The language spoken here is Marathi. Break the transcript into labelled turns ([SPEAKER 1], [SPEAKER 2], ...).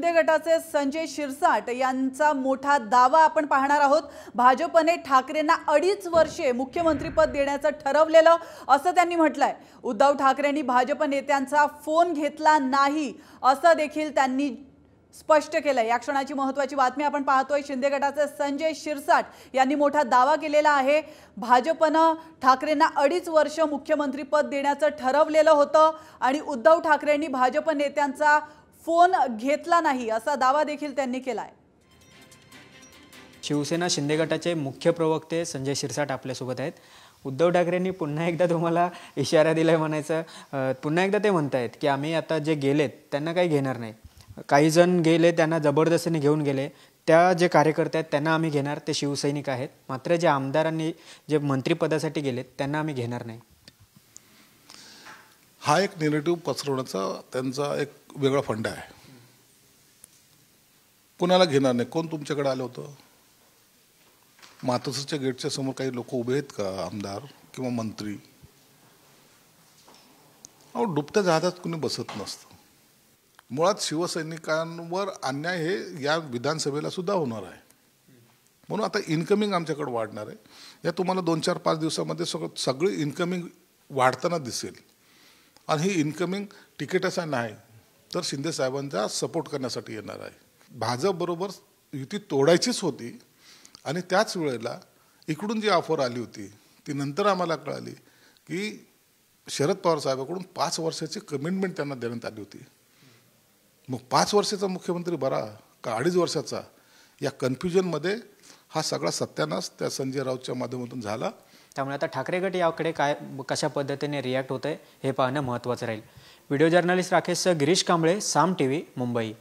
[SPEAKER 1] शिंदे गटाचे संजय शिरसाट यांचा मोठा दावा आपण पाहणार आहोत। भाजपने ठाकरेंना 2.5 वर्षे मुख्यमंत्रीपद देण्याचं ठरवलेलं असं त्यांनी म्हटलंय। उद्धव ठाकरेंनी भाजप नेत्यांचा फोन घेतला नाही असं देखील त्यांनी स्पष्ट केलं। या क्षणाची महत्त्वाची बातमी आपण पाहतोय। शिंदे गटाचे संजय शिरसाट यांनी मोठा दावा केलेला आहे। भाजपने ठाकरेंना 2.5 वर्ष मुख्यमंत्रीपद देण्याचं ठरवलेलं होतं आणि उद्धव ठाकरेंनी भाजप नेत्यांचा फोन घेतला नाही असा दावा देखील त्यांनी केलाय।
[SPEAKER 2] शिवसेना शिंदे गटाचे मुख्य प्रवक्ते संजय शिरसाट आपल्या सोबत आहेत। उद्धव ठाकरेंनी पुन्हा एकदा तुम्हाला इशारा दिलाय म्हणायचं। पुन्हा एकदा ते म्हणतायत की आम्ही आता जे गेलेत त्यांना काही घेणार नाही। काही जण गेले त्यांना जबरदस्तीने घेऊन गेले, त्या जे कार्यकर्ते आहेत त्यांना आम्ही घेणार, ते शिवसैनिक आहेत। मात्र जे आमदारांनी जे मंत्रिपदासाठी गेलेत त्यांना आम्ही घेणार नाही।
[SPEAKER 3] हा एक नेरेटिव्ह पसरवण्याचा त्यांचा एक वेगळा फंड आहे। कोणाला घेणार नाही? कोण तुमच्याकडे आलं होतं? मातोश्रीच्या गेटच्या समोर काही लोक उभे आहेत का, आमदार किंवा मंत्री? अहो, डुबत्या जहाजात कुणी बसत नसतं। मुळात शिवसैनिकांवर अन्याय हे या विधानसभेला सुद्धा होणार आहे, म्हणून आता इन्कमिंग आमच्याकडे वाढणार आहे। या तुम्हाला 2-4-5 दिवसामध्ये सगळी इन्कमिंग वाढताना दिसेल। आणि ही इन्कमिंग तिकीट असं नाही तर शिंदे साहेबांचा सपोर्ट करण्यासाठी येणार आहे। भाजपबरोबर युती तोडायचीच होती आणि त्याच वेळेला इकडून जी ऑफर आली होती ती नंतर आम्हाला कळाली की शरद पवार साहेबांकडून 5 वर्षाची कमिटमेंट त्यांना देण्यात आली होती। मग 5 वर्षाचा मुख्यमंत्री बरा का 2.5 वर्षाचा, या कन्फ्युजनमध्ये हा सगळा सत्यानाश त्या संजय राऊतच्या माध्यमातून झाला।
[SPEAKER 2] त्यामुळे आता ठाकरे गट याकडे कशा पद्धतीने रिॲक्ट होतंय हे पाहणं महत्त्वाचं राहील। व्हिडिओ जर्नलिस्ट राकेश गिरीश कांबळे, साम टीव्ही, मुंबई।